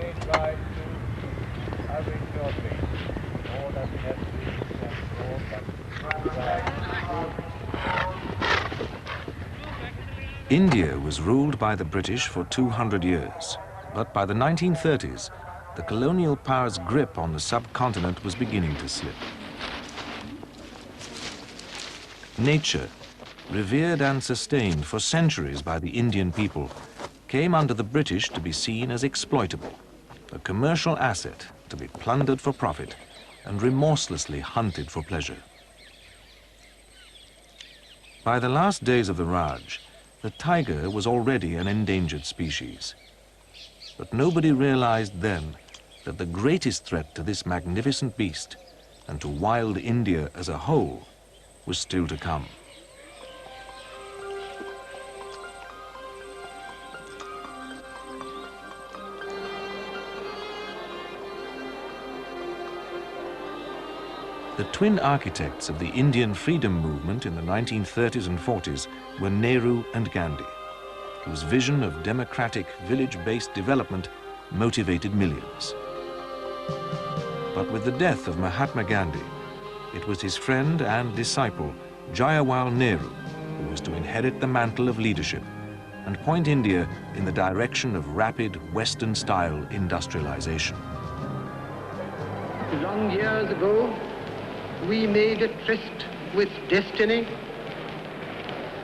may try to arrange your fate. All that we have seen and all but India was ruled by the British for 200 years, but by the 1930s, the colonial power's grip on the subcontinent was beginning to slip. Nature, revered and sustained for centuries by the Indian people, came under the British to be seen as exploitable, a commercial asset to be plundered for profit and remorselessly hunted for pleasure. By the last days of the Raj, the tiger was already an endangered species. But nobody realized then that the greatest threat to this magnificent beast and to wild India as a whole was still to come. The twin architects of the Indian freedom movement in the 1930s and 40s were Nehru and Gandhi, whose vision of democratic village-based development motivated millions. But with the death of Mahatma Gandhi, it was his friend and disciple, Jawaharlal Nehru, who was to inherit the mantle of leadership and point India in the direction of rapid Western-style industrialization. Long years ago, we made a tryst with destiny,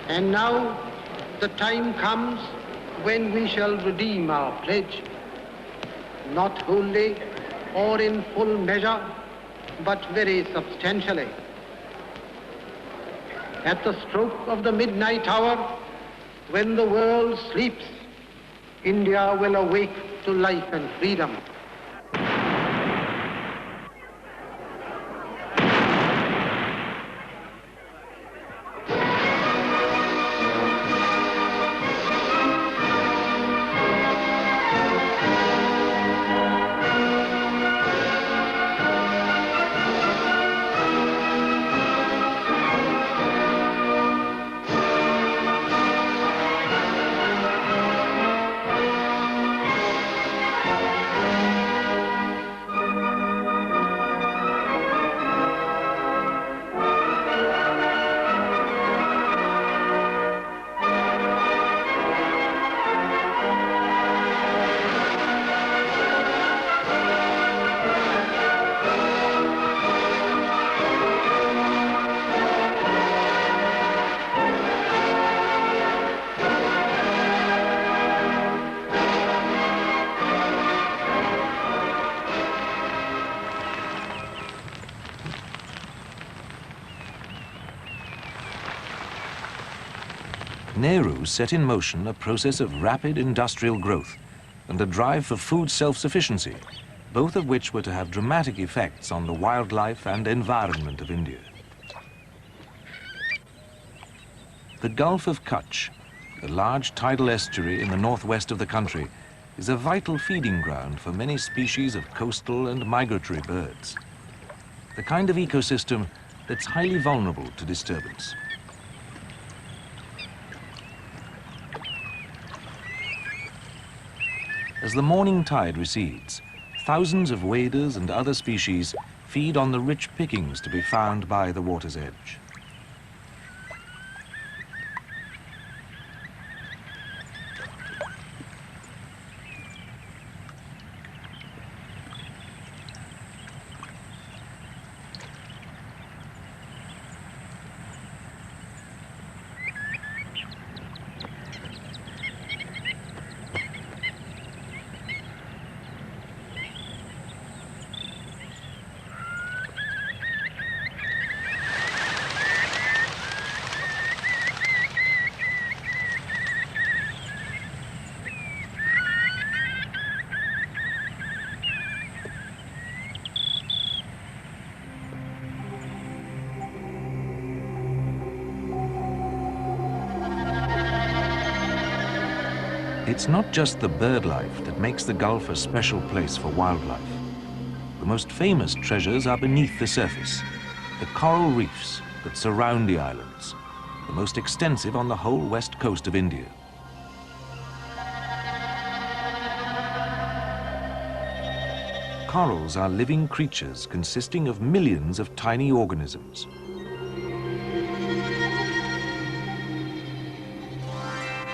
and now the time comes when we shall redeem our pledge, not wholly or in full measure, but very substantially. At the stroke of the midnight hour, when the world sleeps, India will awake to life and freedom. Nehru set in motion a process of rapid industrial growth and a drive for food self-sufficiency, both of which were to have dramatic effects on the wildlife and environment of India. The Gulf of Kutch, a large tidal estuary in the northwest of the country, is a vital feeding ground for many species of coastal and migratory birds. The kind of ecosystem that's highly vulnerable to disturbance. As the morning tide recedes, thousands of waders and other species feed on the rich pickings to be found by the water's edge. It's not just the bird life that makes the Gulf a special place for wildlife. The most famous treasures are beneath the surface, the coral reefs that surround the islands, the most extensive on the whole west coast of India. corals are living creatures consisting of millions of tiny organisms.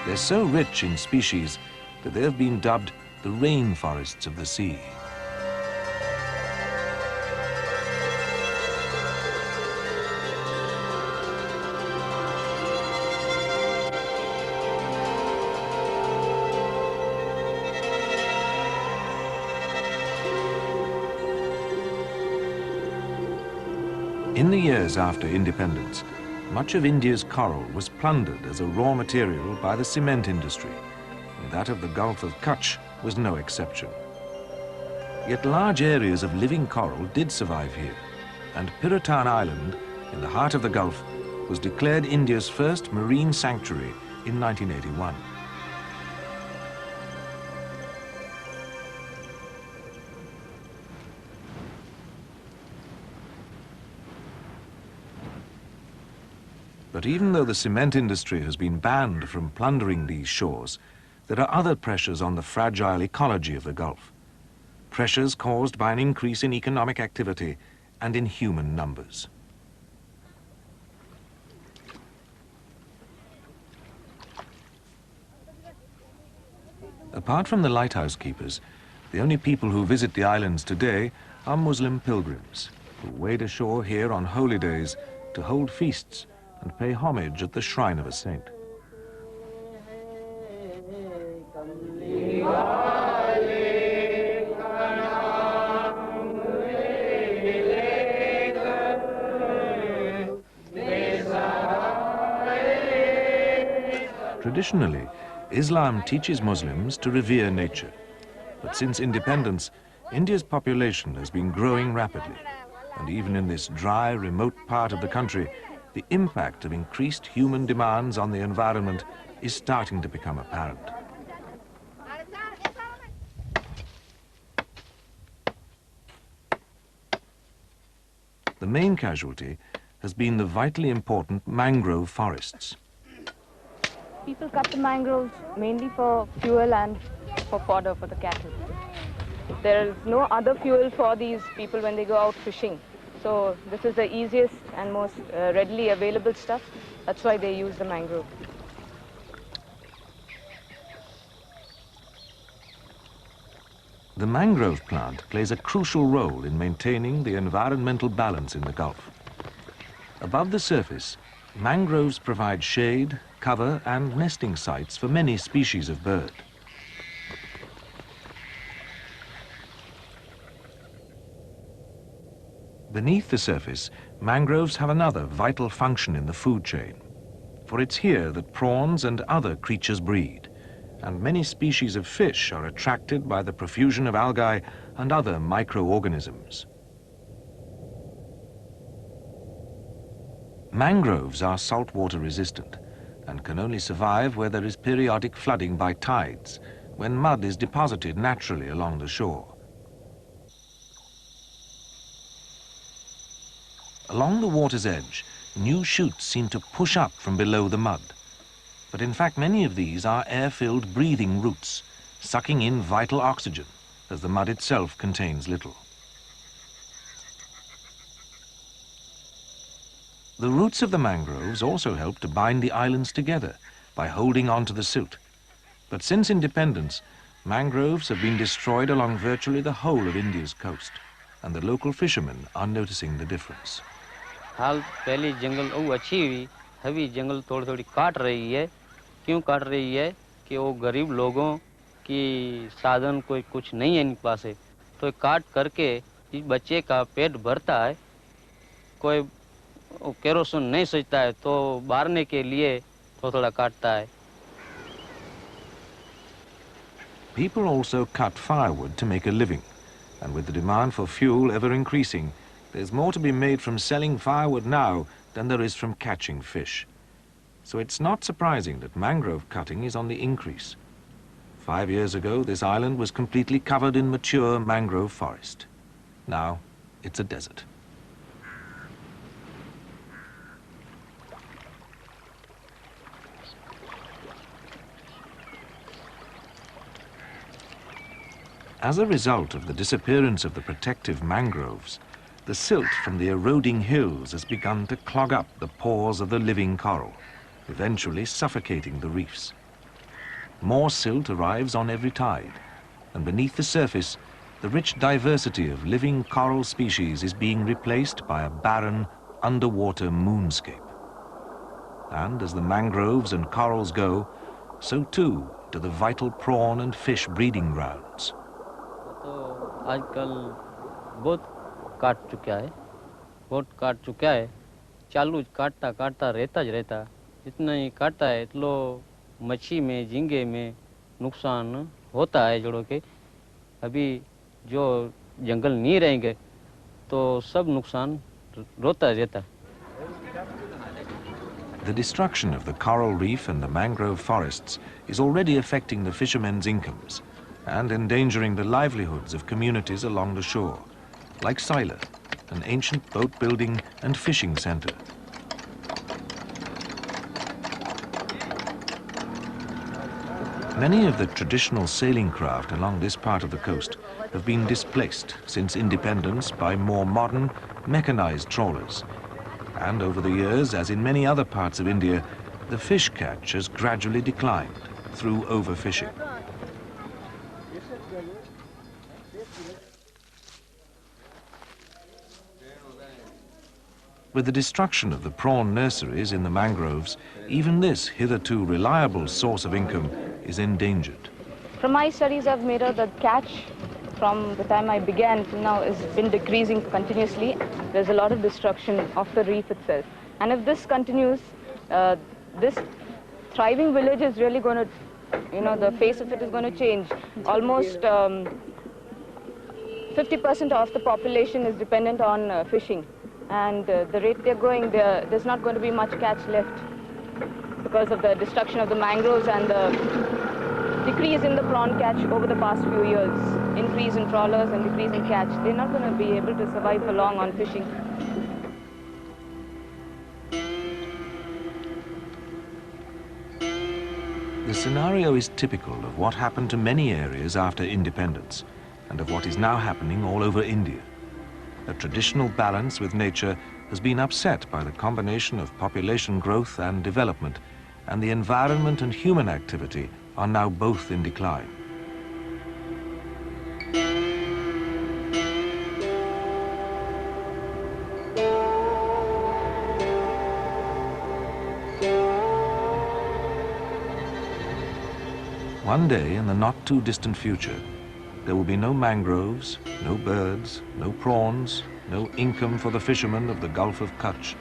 They're so rich in species that they have been dubbed the rainforests of the sea. In the years after independence, much of India's coral was plundered as a raw material by the cement industry, and that of the Gulf of Kutch was no exception. Yet large areas of living coral did survive here, and Piratan Island, in the heart of the Gulf, was declared India's first marine sanctuary in 1981. But even though the cement industry has been banned from plundering these shores, there are other pressures on the fragile ecology of the Gulf. Pressures caused by an increase in economic activity and in human numbers. Apart from the lighthouse keepers, the only people who visit the islands today are Muslim pilgrims who wade ashore here on holy days to hold feasts and pay homage at the shrine of a saint. Traditionally, Islam teaches Muslims to revere nature. But since independence, India's population has been growing rapidly. And even in this dry, remote part of the country, the impact of increased human demands on the environment is starting to become apparent. The main casualty has been the vitally important mangrove forests. People cut the mangroves mainly for fuel and for fodder for the cattle. There is no other fuel for these people when they go out fishing. So this is the easiest and most readily available stuff. That's why they use the mangrove. The mangrove plant plays a crucial role in maintaining the environmental balance in the Gulf. Above the surface, mangroves provide shade, cover, and nesting sites for many species of bird. Beneath the surface, mangroves have another vital function in the food chain. For it's here that prawns and other creatures breed, and many species of fish are attracted by the profusion of algae and other microorganisms. Mangroves are saltwater resistant and can only survive where there is periodic flooding by tides, when mud is deposited naturally along the shore. Along the water's edge, new shoots seem to push up from below the mud. But in fact, many of these are air-filled breathing roots, sucking in vital oxygen, as the mud itself contains little. The roots of the mangroves also help to bind the islands together by holding on to the silt. But since independence, mangroves have been destroyed along virtually the whole of India's coast, and the local fishermen are noticing the difference. हाल पहले जंगल वो अच्छी हुई, अभी जंगल थोड़ी थोड़ी काट रही है। क्यों काट रही है कि वो गरीब लोगों की साधन कोई कुछ नहीं है इनके पास है, तो काट करके इस बच्चे का पेट भरता है। कोई केरोसिन नहीं सोचता है तो बारने के लिए थोड़ा काटता है। People also cut firewood to make a living, and with the demand for fuel ever increasing, there's more to be made from selling firewood now than there is from catching fish. So it's not surprising that mangrove cutting is on the increase. 5 years ago, this island was completely covered in mature mangrove forest. Now, it's a desert. As a result of the disappearance of the protective mangroves, the silt from the eroding hills has begun to clog up the pores of the living coral, eventually suffocating the reefs. More silt arrives on every tide, and beneath the surface, the rich diversity of living coral species is being replaced by a barren, underwater moonscape. And as the mangroves and corals go, so too do the vital prawn and fish breeding grounds. तो आजकल बहुत काट चुका है चालू काटता रहता जितना ही काटता है इतलो मच्छी में झींगे में नुकसान होता है जोड़ों के अभी जो जंगल नहीं रहेंगे तो सब नुकसान रोता रहता है. The destruction of the coral reef and the mangrove forests is already affecting the fishermen's incomes and endangering the livelihoods of communities along the shore, like Sila, an ancient boat building and fishing center. Many of the traditional sailing craft along this part of the coast have been displaced since independence by more modern, mechanized trawlers. And over the years, as in many other parts of India, the fish catch has gradually declined through overfishing. With the destruction of the prawn nurseries in the mangroves, even this hitherto reliable source of income is endangered. From my studies, I've made out that catch from the time I began till now has been decreasing continuously. There's a lot of destruction of the reef itself. And if this continues, this thriving village is really going to, the face of it is going to change. Almost 50% of the population is dependent on fishing. And the rate they're going, there's not going to be much catch left because of the destruction of the mangroves and the decrease in the prawn catch over the past few years. Increase in trawlers and decrease in catch. They're not going to be able to survive for long on fishing. The scenario is typical of what happened to many areas after independence and of what is now happening all over India. A traditional balance with nature has been upset by the combination of population growth and development, and the environment and human activity are now both in decline. One day in the not-too-distant future, there will be no mangroves, no birds, no prawns, no income for the fishermen of the Gulf of Kutch,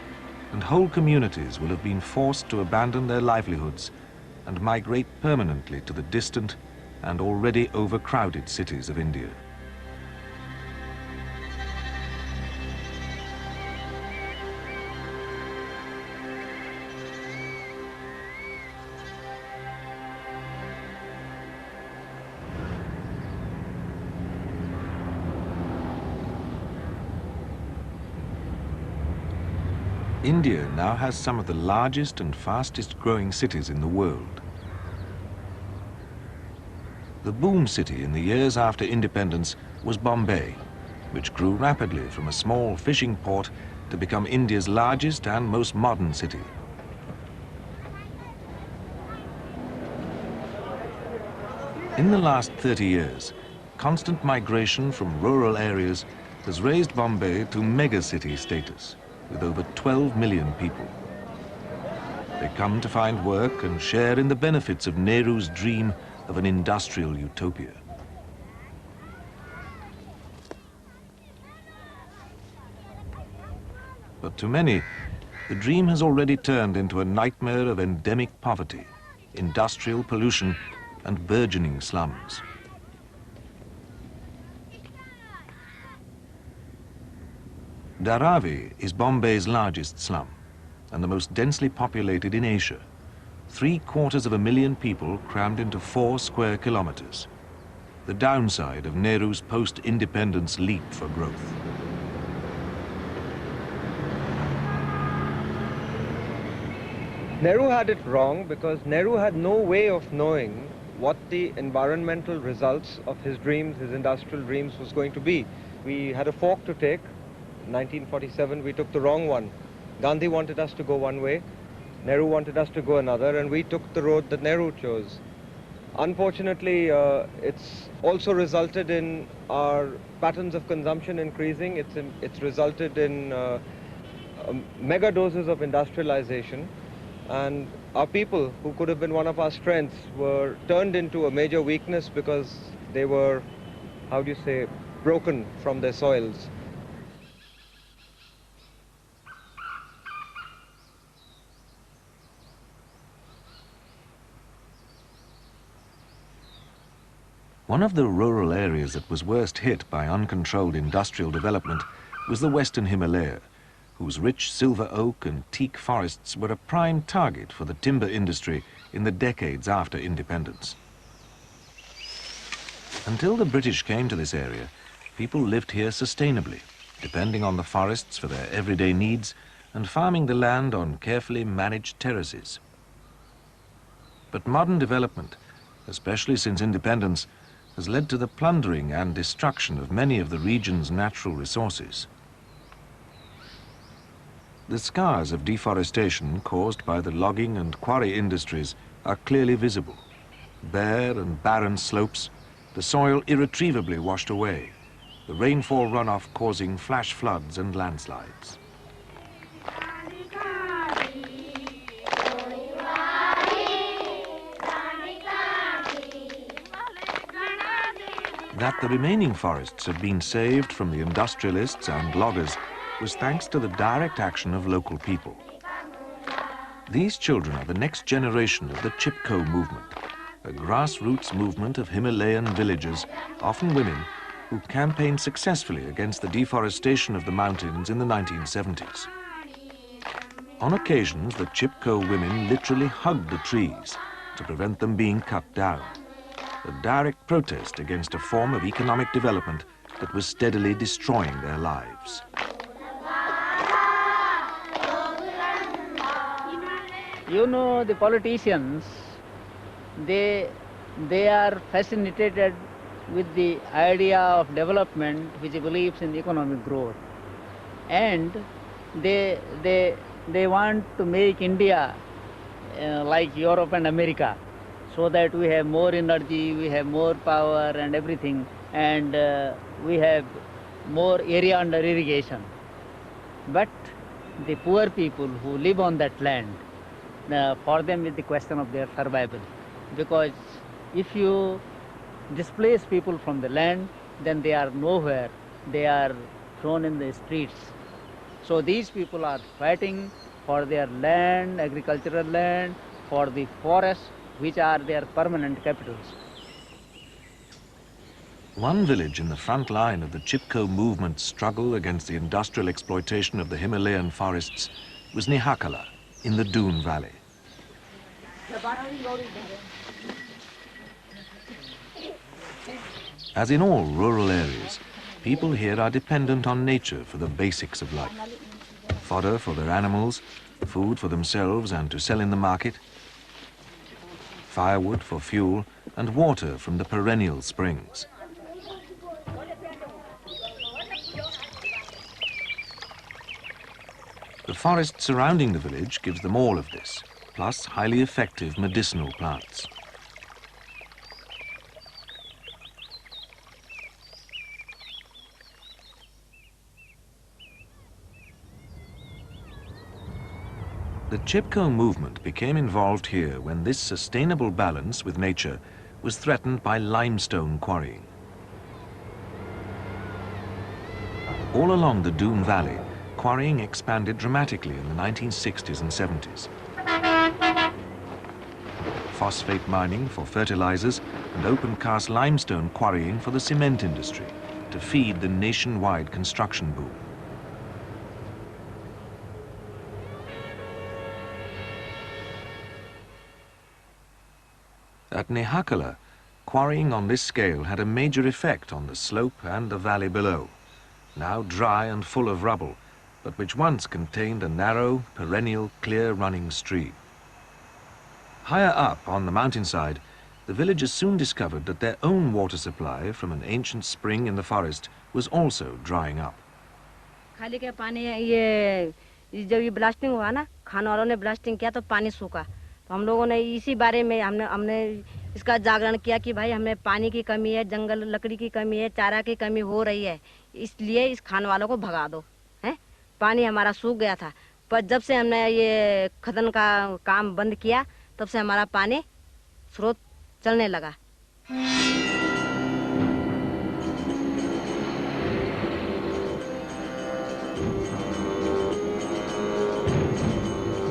and whole communities will have been forced to abandon their livelihoods and migrate permanently to the distant and already overcrowded cities of India. India now has some of the largest and fastest growing cities in the world. The boom city in the years after independence was Bombay, which grew rapidly from a small fishing port to become India's largest and most modern city. In the last 30 years, constant migration from rural areas has raised Bombay to megacity status, with over 12 million people. They come to find work and share in the benefits of Nehru's dream of an industrial utopia. But to many, the dream has already turned into a nightmare of endemic poverty, industrial pollution, and burgeoning slums. Dharavi is Bombay's largest slum and the most densely populated in Asia. 750,000 people crammed into 4 square kilometers. The downside of Nehru's post-independence leap for growth. Nehru had it wrong because Nehru had no way of knowing what the environmental results of his dreams, his industrial dreams, was going to be. We had a fork to take. In 1947, we took the wrong one. Gandhi wanted us to go one way, Nehru wanted us to go another, and we took the road that Nehru chose. Unfortunately, it's also resulted in our patterns of consumption increasing. It's resulted in mega doses of industrialization, and our people, who could have been one of our strengths, were turned into a major weakness because they were, how do you say, broken from their soils. One of the rural areas that was worst hit by uncontrolled industrial development was the western Himalaya, whose rich silver oak and teak forests were a prime target for the timber industry in the decades after independence. Until the British came to this area, people lived here sustainably, depending on the forests for their everyday needs and farming the land on carefully managed terraces. But modern development, especially since independence, has led to the plundering and destruction of many of the region's natural resources. The scars of deforestation caused by the logging and quarry industries are clearly visible. Bare and barren slopes, the soil irretrievably washed away, the rainfall runoff causing flash floods and landslides. That the remaining forests have been saved from the industrialists and loggers was thanks to the direct action of local people. These children are the next generation of the Chipko movement, a grassroots movement of Himalayan villagers, often women, who campaigned successfully against the deforestation of the mountains in the 1970s. On occasions, the Chipko women literally hugged the trees to prevent them being cut down, a direct protest against a form of economic development that was steadily destroying their lives. You know, the politicians, they are fascinated with the idea of development which believes in economic growth, and they want to make India like Europe and America, so that we have more energy, we have more power and everything, and we have more area under irrigation. But the poor people who live on that land, for them is the question of their survival. Because if you displace people from the land, then they are nowhere, they are thrown in the streets. So these people are fighting for their land, agricultural land, for the forests, which are their permanent capitals. One village in the front line of the Chipko movement's struggle against the industrial exploitation of the Himalayan forests was Nihakala in the Doon Valley. As in all rural areas, people here are dependent on nature for the basics of life. Fodder for their animals, food for themselves and to sell in the market, firewood for fuel, and water from the perennial springs. The forest surrounding the village gives them all of this, plus highly effective medicinal plants. The Chipko movement became involved here when this sustainable balance with nature was threatened by limestone quarrying. All along the Doon Valley, quarrying expanded dramatically in the 1960s and 70s. Phosphate mining for fertilizers and open-cast limestone quarrying for the cement industry to feed the nationwide construction boom. At Nihakala, quarrying on this scale had a major effect on the slope and the valley below, now dry and full of rubble, but which once contained a narrow, perennial, clear-running stream. Higher up on the mountainside, the villagers soon discovered that their own water supply from an ancient spring in the forest was also drying up. खाली के पानी ये जब ये blasting हुआ ना, खान वालों ने ब्लास्टिंग किया तो पानी सूखा, तो हम लोगों ने इसी बारे में हमने इसका जागरण किया कि भाई हमें पानी की कमी है, जंगल लकड़ी की कमी है, चारा की कमी हो रही है, इसलिए इस खान वालों को भगा दो, हैं? पानी हमारा सूख गया था, पर जब से हमने ये खनन का काम बंद किया, तब से हमारा पानी स्रोत चलने लगा.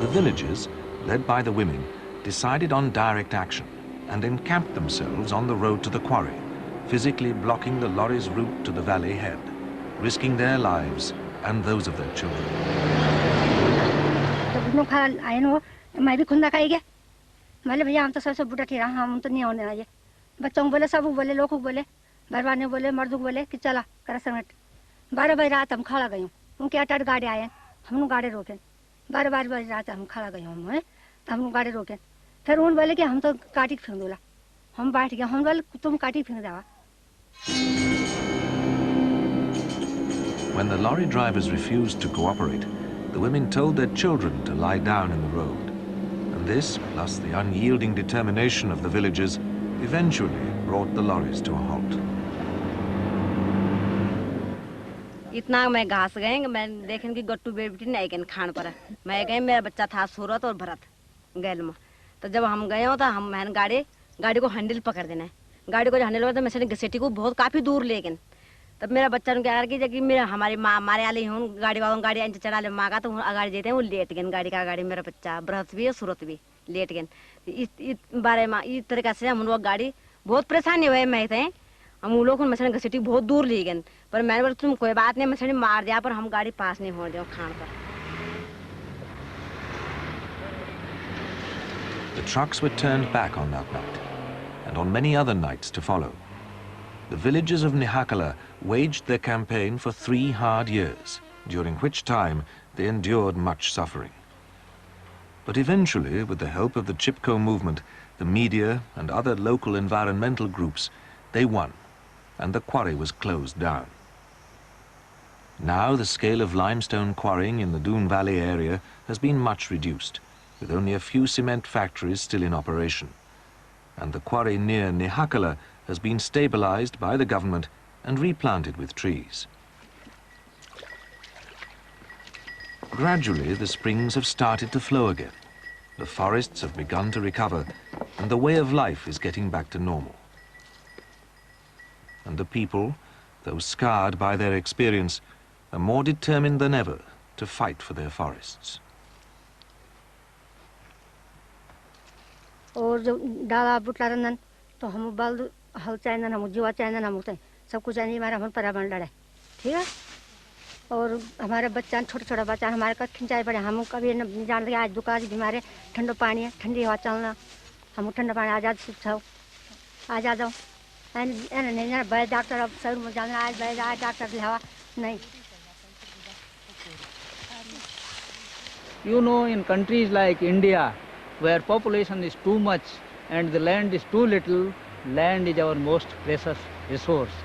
The villagers, led by the women, decided on direct action and encamped themselves on the road to the quarry, physically blocking the lorry's route to the valley head, risking their lives and those of their children. मैं भी खुंदा खाएंगे, बोले भैया हम तो सबसे बुढ़ा ठहरा, हम तो नहीं होने आए. बच्चों को बोले, सब बोले, लोग को बोले, भरवाने को बोले, मर्दों को बोले कि चला कर संगत. 12 बजे रात हम खड़ा गए, उनके 8 गाड़ी आए, हम गाड़ी रोके. 12 बजे रात हम खड़ा गए, हम गाड़ी रोके. फिर उन बोले कि हम तो काटी फेंक दूला, हम बैठ गए, हम बोले तुम काटी फेंक जावा. When the lorry drivers refused to cooperate, the women told their children to lie down in the road. And this, plus the unyielding determination of the villagers, eventually brought the lorries to a halt. इतना मैं घास गए कि मैं देखें कि गट्टू बेटी नहीं गए खान पर. मैं गए, मेरा बच्चा था सूरत और भरत गैल में. तो जब हम गए हो तो हम मैंने गाड़ी को हैंडल पकड़ देना है. गाड़ी को हैंडल पकड़, मैं घसीटी को बहुत काफी दूर ले गए. तब मेरा बच्चा ने क्या किया कि मेरा हमारी माँ मारे वाले हूँ, गाड़ी वालों गाड़ी अंच चढ़ा ले माँ का, तो आगाड़ी देते हैं वो लेट गए. गाड़ी का गाड़ी मेरा बच्चा भरत भी और सूरत भी लेट गए. इस बारे में इस तरीके से हम लोग गाड़ी बहुत परेशानी हुए मैं थे. हम उन लोग को घसीटी बहुत दूर ले गए, पर मैंने बोला तुम कोई बात नहीं, मछली मार दिया, पर हम गाड़ी पास नहीं हो दिया खान पर. The trucks were turned back on that night, and on many other nights to follow. The villagers of Nihakala waged their campaign for 3 hard years, during which time they endured much suffering. But eventually, with the help of the Chipko movement, the media and other local environmental groups, they won, and the quarry was closed down. Now the scale of limestone quarrying in the Doon Valley area has been much reduced, with only a few cement factories still in operation. And the quarry near Nihakala has been stabilized by the government and replanted with trees. Gradually, the springs have started to flow again. The forests have begun to recover, and the way of life is getting back to normal. And the people, though scarred by their experience, are more determined than ever to fight for their forests. और जो डाला बुटला रंदन तो हम बल हल चाहिए, हम जीवा चाहिए, हम उठे सब कुछ चाहिए, हमारा हम पर्यावरण लड़े, ठीक है. और हमारे बच्चा छोटे छोटे बच्चा हमारे का खिंचाई पड़े, हम कभी नहीं जानते आज दुकान बीमारे ठंडो पानी है, ठंडी हवा चलना, हम ठंडा पानी आजाद जाओ, आजाद जाओ. नहीं जाना बैठ डॉक्टर अब सर में जाना, आज बैठ आज डॉक्टर की हवा नहीं. You know, in countries like India, where population is too much and the land is too little, land is our most precious resource.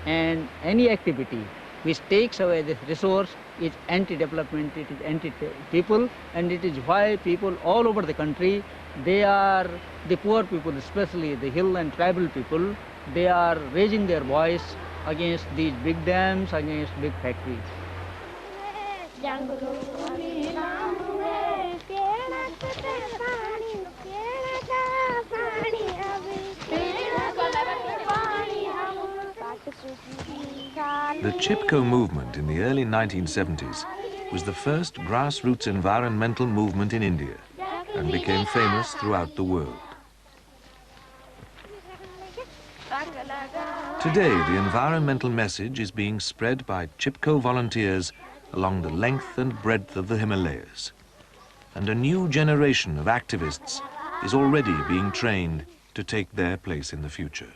And any activity which takes away this resource is anti-development, it is anti-people, and it is why people all over the country, they are, the poor people, especially the hill and tribal people, they are raising their voice against these big dams, against big factories. The Chipko movement in the early 1970s was the first grassroots environmental movement in India and became famous throughout the world. Today, the environmental message is being spread by Chipko volunteers along the length and breadth of the Himalayas. And a new generation of activists is already being trained to take their place in the future.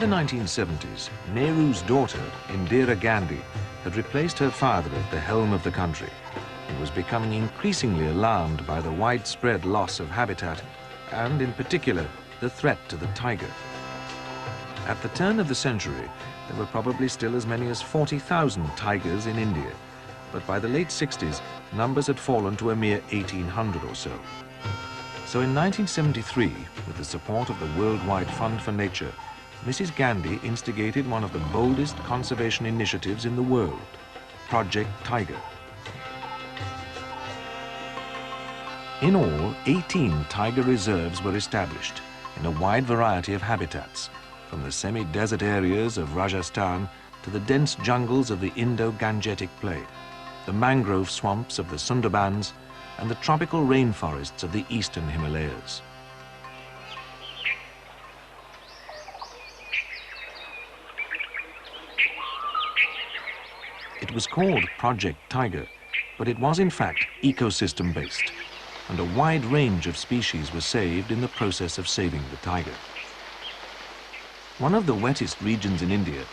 the 1970s, Nehru's daughter, Indira Gandhi, had replaced her father at the helm of the country and was becoming increasingly alarmed by the widespread loss of habitat and, in particular, the threat to the tiger. At the turn of the century, there were probably still as many as 40,000 tigers in India, but by the late 60s, numbers had fallen to a mere 1,800 or so. So in 1973, with the support of the Worldwide Fund for Nature, Mrs. Gandhi instigated one of the boldest conservation initiatives in the world, Project Tiger. In all, 18 tiger reserves were established in a wide variety of habitats, from the semi-desert areas of Rajasthan to the dense jungles of the Indo-Gangetic Plain, the mangrove swamps of the Sundarbans, and the tropical rainforests of the eastern Himalayas. It was called Project Tiger, but it was in fact ecosystem-based, and a wide range of species were saved in the process of saving the tiger. One of the wettest regions in India,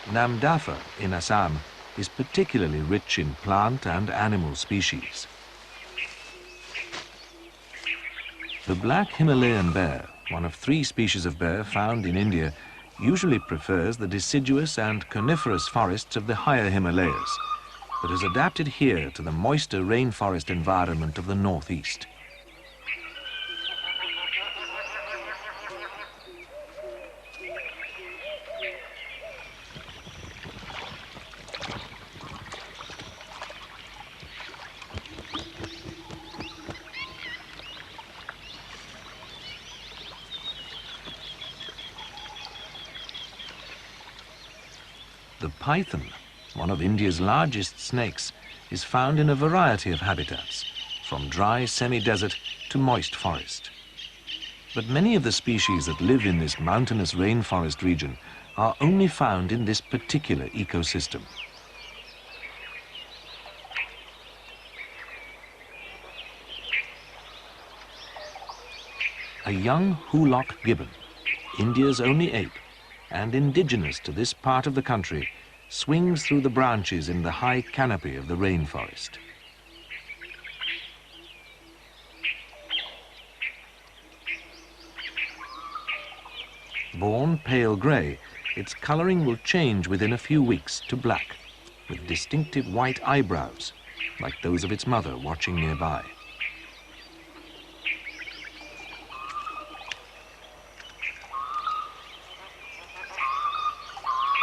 Namdapha in Assam, is particularly rich in plant and animal species. The black Himalayan bear, one of 3 species of bear found in India, usually prefers the deciduous and coniferous forests of the higher Himalayas, but has adapted here to the moister rainforest environment of the northeast. The python, one of India's largest snakes, is found in a variety of habitats, from dry semi-desert to moist forest. But many of the species that live in this mountainous rainforest region are only found in this particular ecosystem. A young hoolock gibbon, India's only ape, and indigenous to this part of the country, swings through the branches in the high canopy of the rainforest. Born pale grey, its colouring will change within a few weeks to black, with distinctive white eyebrows, like those of its mother watching nearby.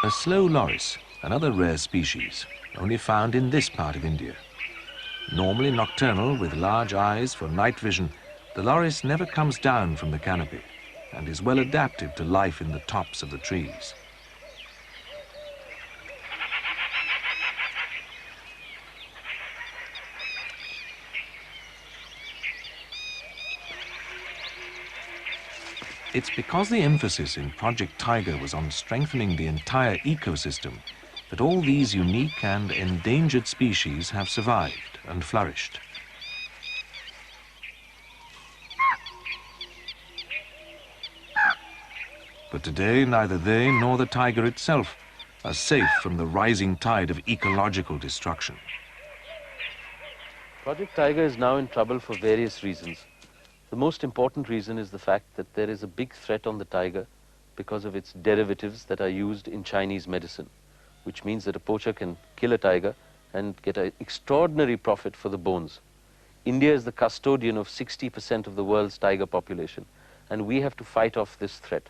A slow loris, another rare species, only found in this part of India. Normally nocturnal with large eyes for night vision, the loris never comes down from the canopy and is well adapted to life in the tops of the trees. It's because the emphasis in Project Tiger was on strengthening the entire ecosystem that all these unique and endangered species have survived and flourished. But today, neither they nor the tiger itself are safe from the rising tide of ecological destruction. Project Tiger is now in trouble for various reasons. The most important reason is the fact that there is a big threat on the tiger because of its derivatives that are used in Chinese medicine, which means that a poacher can kill a tiger and get an extraordinary profit for the bones. India is the custodian of 60% of the world's tiger population, and we have to fight off this threat.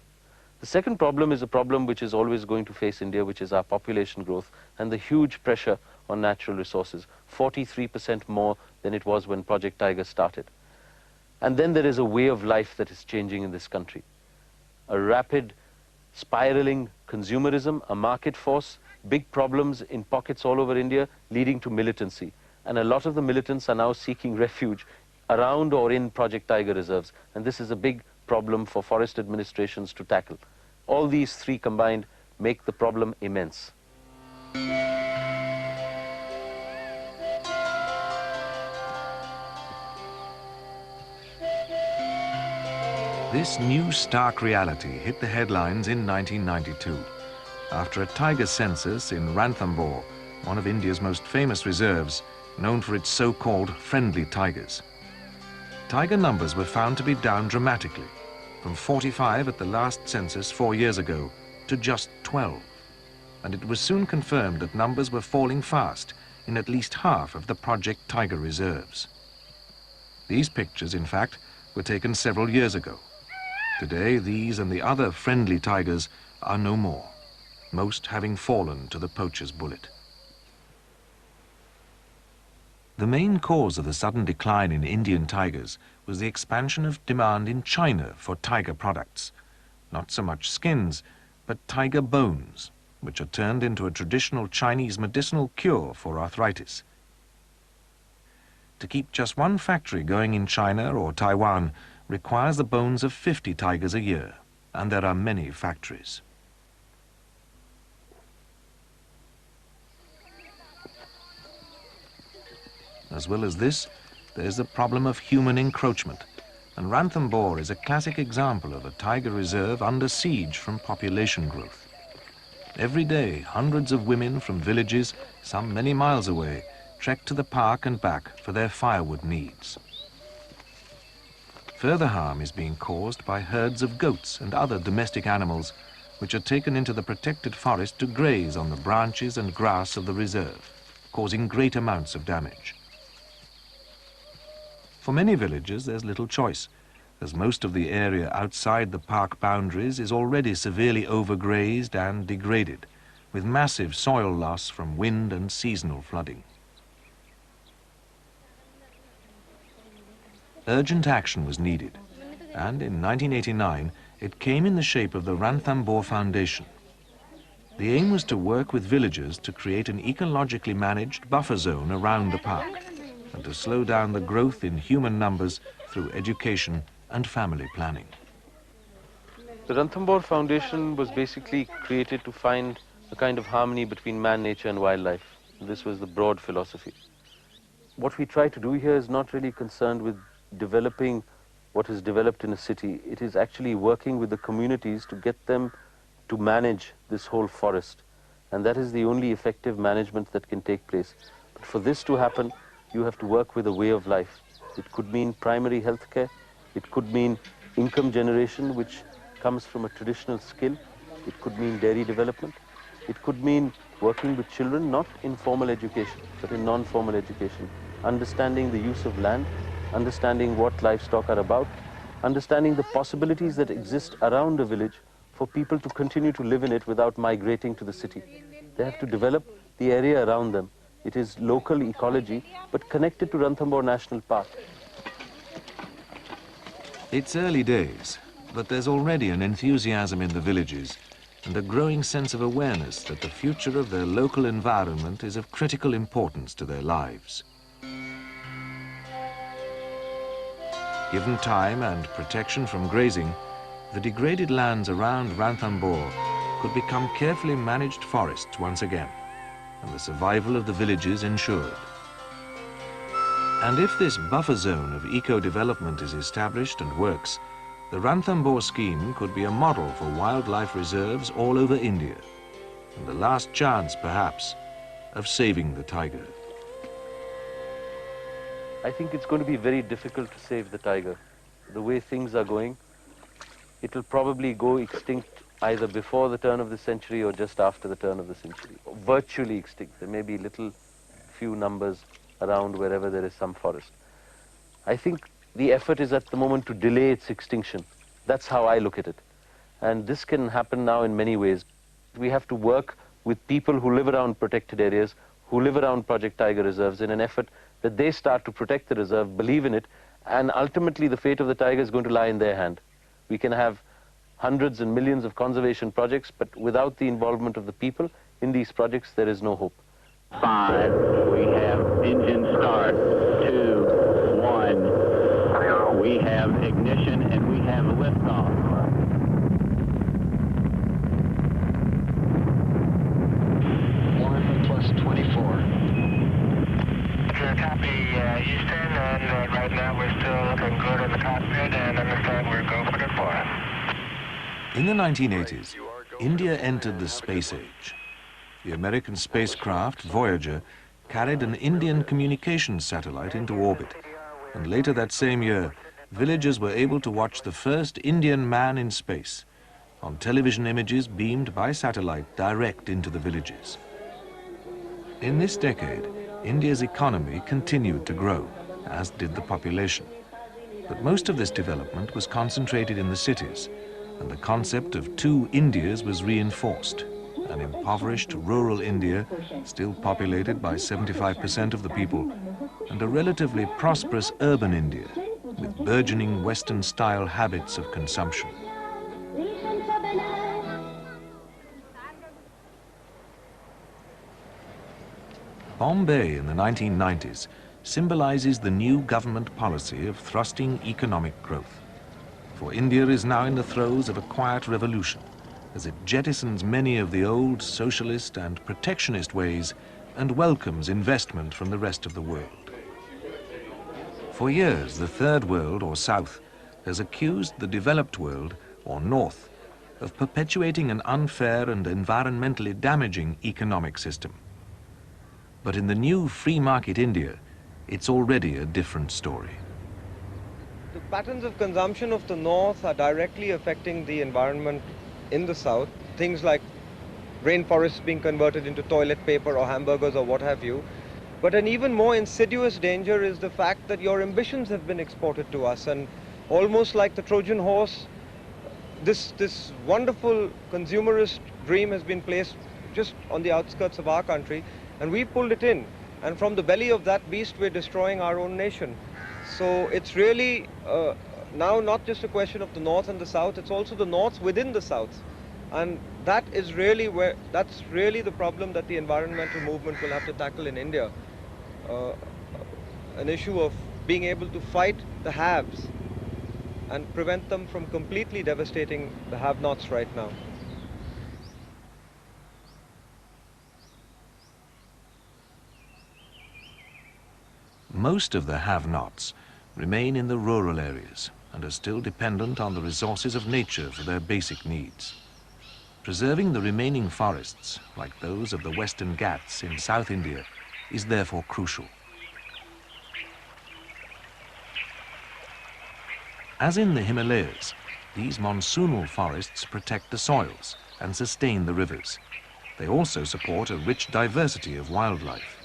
The second problem is a problem which is always going to face India, which is our population growth and the huge pressure on natural resources, 43% more than it was when Project Tiger started. And then there is a way of life that is changing in this country. A rapid, spiraling consumerism, a market force, big problems in pockets all over India leading to militancy. And a lot of the militants are now seeking refuge around or in Project Tiger reserves. And this is a big problem for forest administrations to tackle. All these 3 combined make the problem immense. This new stark reality hit the headlines in 1992 after a tiger census in Ranthambore, one of India's most famous reserves, known for its so-called friendly tigers. Tiger numbers were found to be down dramatically, from 45 at the last census 4 years ago to just 12. And it was soon confirmed that numbers were falling fast in at least half of the Project Tiger reserves. These pictures, in fact, were taken several years ago. Today, these and the other friendly tigers are no more, most having fallen to the poacher's bullet. The main cause of the sudden decline in Indian tigers was the expansion of demand in China for tiger products. Not so much skins, but tiger bones, which are turned into a traditional Chinese medicinal cure for arthritis. To keep just one factory going in China or Taiwan requires the bones of 50 tigers a year, and there are many factories. As well as this, there's the problem of human encroachment, and Ranthambore is a classic example of a tiger reserve under siege from population growth. Every day, hundreds of women from villages, some many miles away, trek to the park and back for their firewood needs. Further harm is being caused by herds of goats and other domestic animals, which are taken into the protected forest to graze on the branches and grass of the reserve, causing great amounts of damage. For many villagers, there's little choice, as most of the area outside the park boundaries is already severely overgrazed and degraded, with massive soil loss from wind and seasonal flooding. Urgent action was needed, and in 1989, it came in the shape of the Ranthambore Foundation. The aim was to work with villagers to create an ecologically managed buffer zone around the park, and to slow down the growth in human numbers through education and family planning. The Ranthambore Foundation was basically created to find a kind of harmony between man, nature and wildlife. This was the broad philosophy. What we try to do here is not really concerned with developing what is developed in a city. It is actually working with the communities to get them to manage this whole forest. And that is the only effective management that can take place. But for this to happen, you have to work with a way of life. It could mean primary health care. It could mean income generation, which comes from a traditional skill. It could mean dairy development. It could mean working with children, not in formal education, but in non-formal education. Understanding the use of land, understanding what livestock are about, understanding the possibilities that exist around a village for people to continue to live in it without migrating to the city. They have to develop the area around them. It is local ecology, but connected to Ranthambore National Park. It's early days, but there's already an enthusiasm in the villages and a growing sense of awareness that the future of their local environment is of critical importance to their lives. Given time and protection from grazing, the degraded lands around Ranthambore could become carefully managed forests once again, and the survival of the villages ensured. And if this buffer zone of eco-development is established and works, the Ranthambore scheme could be a model for wildlife reserves all over India, and the last chance, perhaps, of saving the tiger. I think it's going to be very difficult to save the tiger. The way things are going, it will probably go extinct either before the turn of the century or just after the turn of the century. Virtually extinct. There may be little few numbers around wherever there is some forest. I think the effort is at the moment to delay its extinction. That's how I look at it. And this can happen now in many ways. We have to work with people who live around protected areas, who live around Project Tiger reserves in an effort that they start to protect the reserve, believe in it, and ultimately the fate of the tiger is going to lie in their hand. We can have hundreds and millions of conservation projects, but without the involvement of the people in these projects, there is no hope. 5, we have engine start, 2, 1, we have ignition and we have liftoff. 1 plus 24. Copy, Houston, and right now we're still looking good in the cockpit, and understand we're go for the 4. In the 1980s, India entered the space age. The American spacecraft Voyager carried an Indian communications satellite into orbit, and later that same year, villagers were able to watch the first Indian man in space on television images beamed by satellite direct into the villages. In this decade, India's economy continued to grow, as did the population. But most of this development was concentrated in the cities, and the concept of two Indias was reinforced. An impoverished rural India, still populated by 75% of the people, and a relatively prosperous urban India, with burgeoning Western-style habits of consumption. Bombay in the 1990s symbolizes the new government policy of thrusting economic growth. For India is now in the throes of a quiet revolution, as it jettisons many of the old socialist and protectionist ways and welcomes investment from the rest of the world. For years, the Third World, or South, has accused the developed world, or North, of perpetuating an unfair and environmentally damaging economic system. But in the new free market India, it's already a different story. The patterns of consumption of the North are directly affecting the environment in the South. Things like rainforests being converted into toilet paper or hamburgers or what have you. But an even more insidious danger is the fact that your ambitions have been exported to us, and almost like the Trojan horse, this wonderful consumerist dream has been placed just on the outskirts of our country, and we pulled it in. And from the belly of that beast, we're destroying our own nation. So it's really now not just a question of the North and the South, it's also the North within the South. And that is really that's really the problem that the environmental movement will have to tackle in India. An issue of being able to fight the haves and prevent them from completely devastating the have-nots right now. Most of the have-nots remain in the rural areas and are still dependent on the resources of nature for their basic needs. Preserving the remaining forests, like those of the Western Ghats in South India, is therefore crucial. As in the Himalayas, these monsoonal forests protect the soils and sustain the rivers. They also support a rich diversity of wildlife.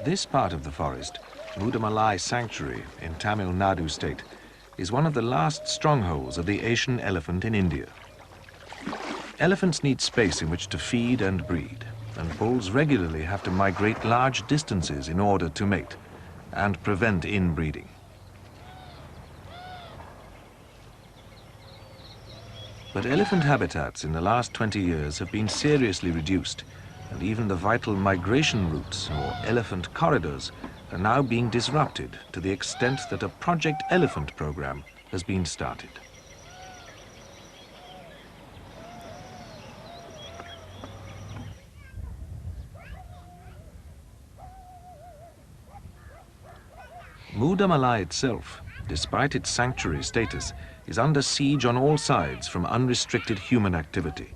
This part of the forest, Mudamalai Sanctuary in Tamil Nadu state, is one of the last strongholds of the Asian elephant in India. Elephants need space in which to feed and breed, and bulls regularly have to migrate large distances in order to mate and prevent inbreeding. But elephant habitats in the last 20 years have been seriously reduced, and even the vital migration routes, or elephant corridors, are now being disrupted to the extent that a Project Elephant program has been started. Mudamalai itself, despite its sanctuary status, is under siege on all sides from unrestricted human activity,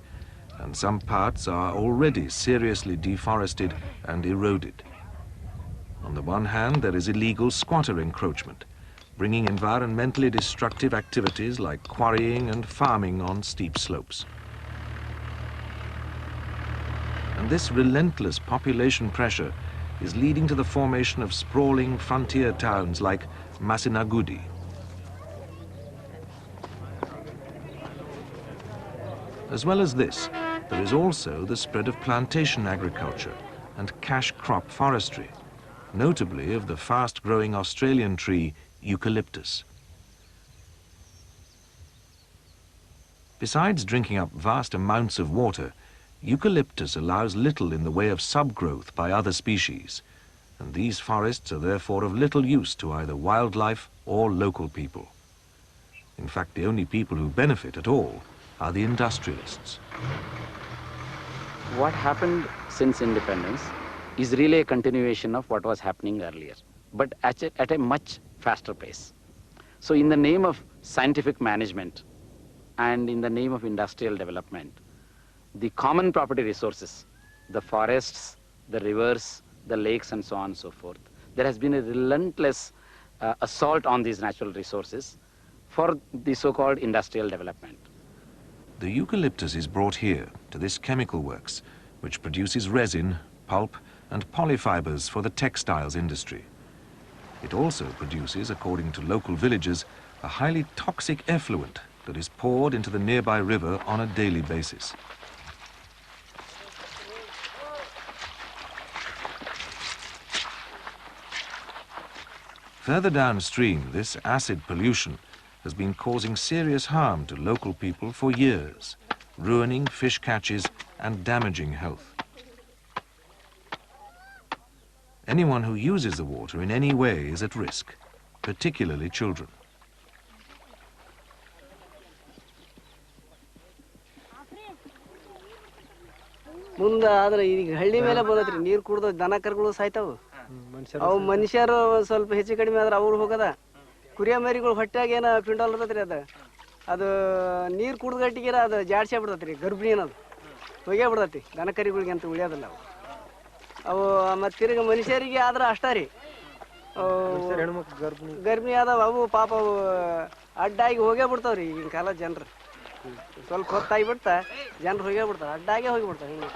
and some parts are already seriously deforested and eroded. On the one hand, there is illegal squatter encroachment, bringing environmentally destructive activities like quarrying and farming on steep slopes. And this relentless population pressure is leading to the formation of sprawling frontier towns like Masinagudi. As well as this, there is also the spread of plantation agriculture and cash crop forestry, notably of the fast-growing Australian tree eucalyptus. Besides drinking up vast amounts of water, eucalyptus allows little in the way of subgrowth by other species, and these forests are therefore of little use to either wildlife or local people. In fact, the only people who benefit at all are the industrialists. what happened since independence is really a continuation of what was happening earlier, but at a much faster pace. So in the name of scientific management and in the name of industrial development, the common property resources, the forests, the rivers, the lakes, and so on and so forth, there has been a relentless assault on these natural resources for the so-called industrial development. The eucalyptus is brought here to this chemical works, which produces resin, pulp, and polyfibers for the textiles industry. It also produces, according to local villagers, a highly toxic effluent that is poured into the nearby river on a daily basis. Further downstream, this acid pollution has been causing serious harm to local people for years, ruining fish catches and damaging health. Anyone who uses the water in any way is at risk, particularly children. ಮುಂದೆ ಆದ್ರೆ ಈಗ ಹಳ್ಳಿ ಮೇಲೆ ಬಂದತ್ರಿ ನೀರು ಕುಡ್ದು ದನ ಕರುಗಳು ಸಾಯ್ತಾವು ಅವು ಮನುಷ್ಯರು ಸ್ವಲ್ಪ ಹೆಚ್ಚು ಕಡಿಮೆ ಆದ್ರೆ ಅವ್ರು ಹೋಗದ ಕುರಿಯ ಮರಿಗಳು ಹೊಟ್ಟಾಗ ಏನೋ ಕ್ವಿಂಟಲ್ ಇರ್ತೈತ್ರಿ ಅದು ನೀರು ಕುಡ್ದು ಗಟ್ಟಿಗೆ ಅದು ಜಾಡ್ಸೇ ಬಿಡ್ತೈತ್ರಿ ಗರ್ಭಿಣಿ ಅನ್ನೋದು ಹೋಗೇ ಬಿಡ್ತೈತಿ ದನ ಕರಿಗಳಿಗೆ ಅಂತ ಉಳಿಯೋದಿಲ್ಲ ಅವು ಮತ್ತೆ ತಿರ್ಗಿ ಮನುಷ್ಯರಿಗೆ ಆದ್ರೆ ಅಷ್ಟ ರೀ ಗರ್ಭಿಣಿ ಆದವು ಅವು ಪಾಪ ಅವು ಅಡ್ಡಾಗಿ ಹೋಗೇ ಬಿಡ್ತಾವ್ರಿ ಈಗಿನ ಕಾಲ ಜನರು ಸ್ವಲ್ಪ ಹೊತ್ತಾಗಿ ಬಿಡ್ತಾ ಜನರು ಹೋಗೇ ಬಿಡ್ತಾರೆ ಅಡ್ಡಾಗೆ ಹೋಗಿ ಬಿಡ್ತಾರೆ ಹಿಂಗೆ.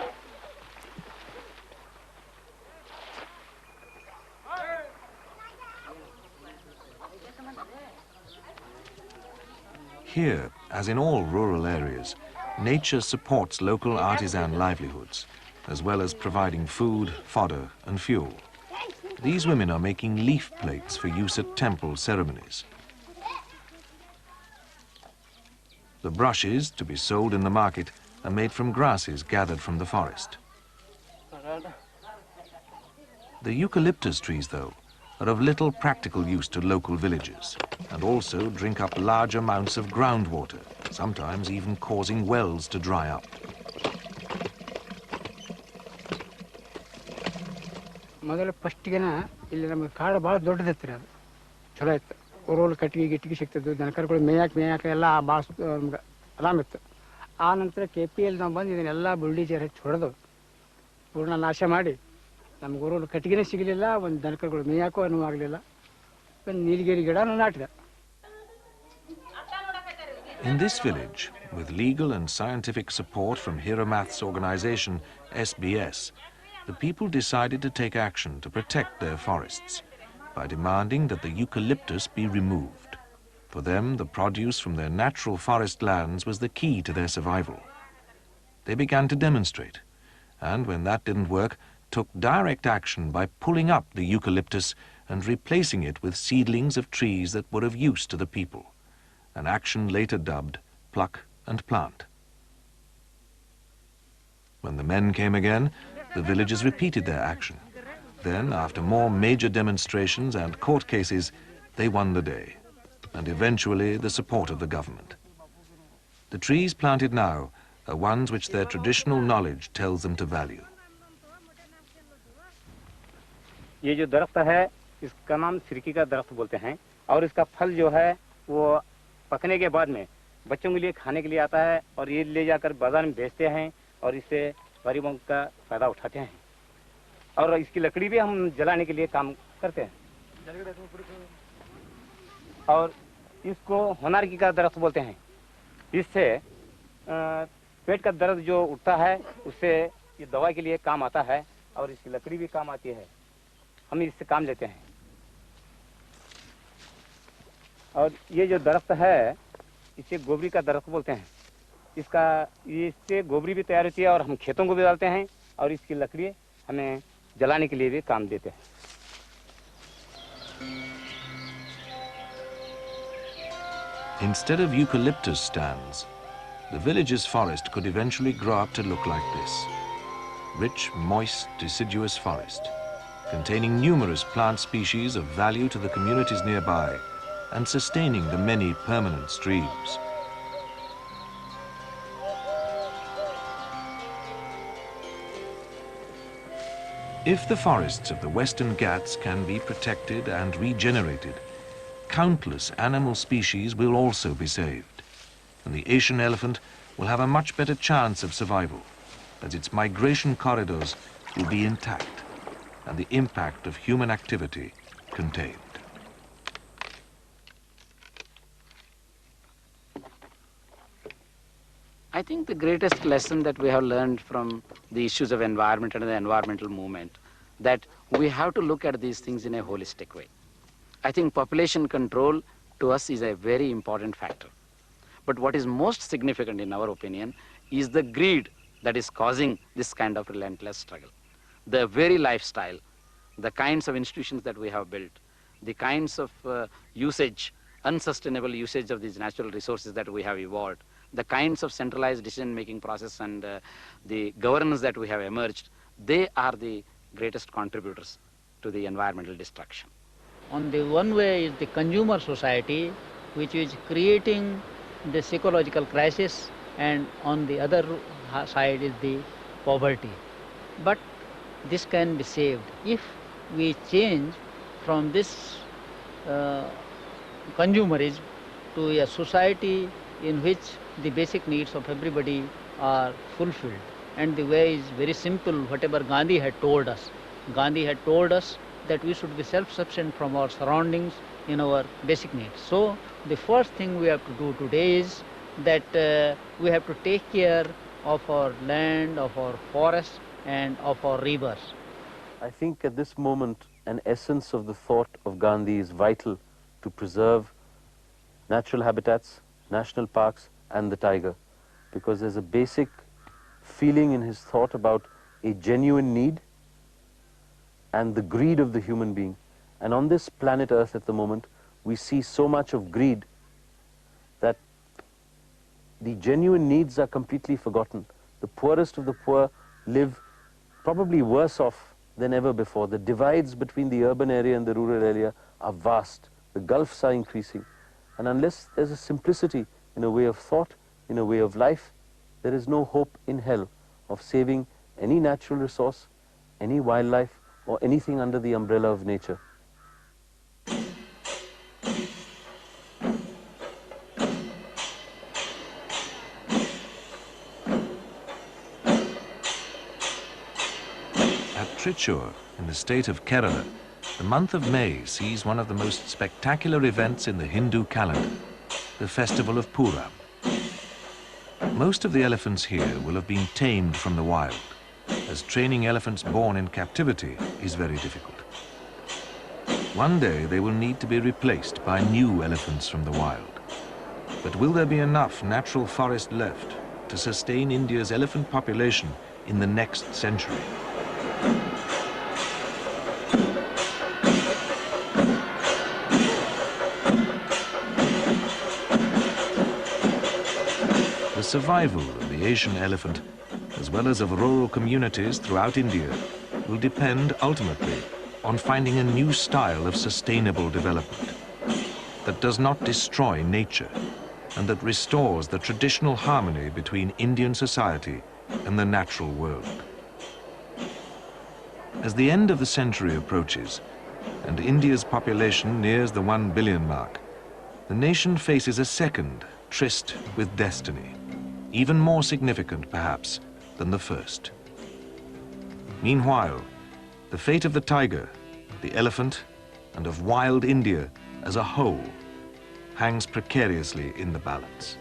Here, as in all rural areas, nature supports local artisan livelihoods, as well as providing food, fodder, and fuel. These women are making leaf plates for use at temple ceremonies. The brushes, to be sold in the market, are made from grasses gathered from the forest. The eucalyptus trees, though, are of little practical use to local villagers and also drink up large amounts of groundwater, sometimes even causing wells to dry up. ಮೊದಲು ಫಸ್ಟಿಗೆನ ಇಲ್ಲಿ ನಮಗೆ ಕಾಡು ಭಾಳ ದೊಡ್ಡದಿತ್ತು ರೀ ಅದು ಚಲೋ ಇತ್ತು ಊರೋಳು ಕಟ್ಟಿಗೆ ಗಿಟ್ಟಿಗೆ ಸಿಗ್ತಿದ್ದು ದನಕರುಗಳು ಮೇಯಕ್ಕೆ ಎಲ್ಲ ಭಾಳ ನಮ್ಗೆ ಆರಾಮಿತ್ತು. ಆ ನಂತರ KPL ನಾವು ಬಂದು ಇದನ್ನೆಲ್ಲ ಬುಲ್ಡೀಜರ್ ಹೆಚ್ಚು ಹೊಡೆದು ಪೂರ್ಣ ನಾಶ ಮಾಡಿ ನಮ್ಗೆ ಊರೋಳು ಕಟ್ಟಿಗೆನೇ ಸಿಗಲಿಲ್ಲ, ಒಂದು ದನಕರುಗಳು ಮೇಯಕ್ಕೂ ಅನುವು ಆಗಲಿಲ್ಲ, ಒಂದು ನೀಲಗಿರಿ ಗಿಡನೂ ನಾಟಿದೆ. In this village, with legal and scientific support from Hiramath's organization, SBS, the people decided to take action to protect their forests by demanding that the eucalyptus be removed. For them, the produce from their natural forest lands was the key to their survival. They began to demonstrate, and when that didn't work, took direct action by pulling up the eucalyptus and replacing it with seedlings of trees that were of use to the people, an action later dubbed Pluck and Plant. When the men came again, the villagers repeated their action. Then, after more major demonstrations and court cases, they won the day, and eventually the support of the government. The trees planted now are ones which their traditional knowledge tells them to value. ये जो दरख्त है इसका नाम सिरकी का दरख्त बोलते हैं और इसका फल जो है वो पकने के बाद में बच्चों के लिए खाने के लिए आता है और ये ले जाकर बाजार में बेचते हैं और इससे गरीबों का फायदा उठाते हैं और इसकी लकड़ी भी हम जलाने के लिए काम करते हैं और इसको होनारकी का दरख्त बोलते हैं। इससे पेट का दर्द जो उठता है उससे ये दवा के लिए काम आता है और इसकी लकड़ी भी काम आती है, हम इससे काम लेते हैं। और ये जो दरख्त है इसे गोबरी का दरख्त बोलते हैं, इससे गोबरी भी तैयार होती है और हम खेतों को भी डालते हैं और इसकी लकड़ी हमें जलाने के लिए भी काम देते हैं। Instead of eucalyptus stands, the village's forest could eventually grow up to look like this. Rich, moist, deciduous forest, containing numerous plant species of value to the communities nearby and sustaining the many permanent streams. If the forests of the Western Ghats can be protected and regenerated, countless animal species will also be saved, and the Asian elephant will have a much better chance of survival, as its migration corridors will be intact and the impact of human activity contained. I think the greatest lesson that we have learned from the issues of environment and the environmental movement, that we have to look at these things in a holistic way. I think population control to us is a very important factor. But what is most significant in our opinion is the greed that is causing this kind of relentless struggle. The very lifestyle, the kinds of institutions that we have built, the kinds of usage, unsustainable usage of these natural resources that we have evolved, the kinds of centralized decision-making process and the governance that we have emerged, they are the greatest contributors to the environmental destruction. On the one way is the consumer society, which is creating the ecological crisis, and on the other side is the poverty. But this can be saved if we change from this consumerism to a society in which the basic needs of everybody are fulfilled. And the way is very simple, whatever Gandhi had told us. Gandhi had told us that we should be self-sufficient from our surroundings in our basic needs. So the first thing we have to do today is that we have to take care of our land, of our forests, and of our rivers. I think at this moment an essence of the thought of Gandhi is vital to preserve natural habitats, national parks and the tiger, because there's a basic feeling in his thought about a genuine need and the greed of the human being. And on this planet Earth at the moment, we see so much of greed that the genuine needs are completely forgotten. The poorest of the poor live probably worse off than ever before. The divides between the urban area and the rural area are vast. The gulfs are increasing. And unless there's a simplicity in a way of thought, in a way of life, there is no hope in hell of saving any natural resource, any wildlife, or anything under the umbrella of nature. At Tryst in the state of Kerala, the month of May sees one of the most spectacular events in the Hindu calendar, the festival of Puram. Most of the elephants here will have been tamed from the wild, as training elephants born in captivity is very difficult. One day they will need to be replaced by new elephants from the wild. But will there be enough natural forest left to sustain India's elephant population in the next century? The survival of the Asian elephant, as well as of rural communities throughout India, will depend ultimately on finding a new style of sustainable development that does not destroy nature and that restores the traditional harmony between Indian society and the natural world. As the end of the century approaches and India's population nears the 1 billion mark, the nation faces a second tryst with destiny, even more significant perhaps than the first. Meanwhile, the fate of the tiger, the elephant, and of wild India as a whole hangs precariously in the balance.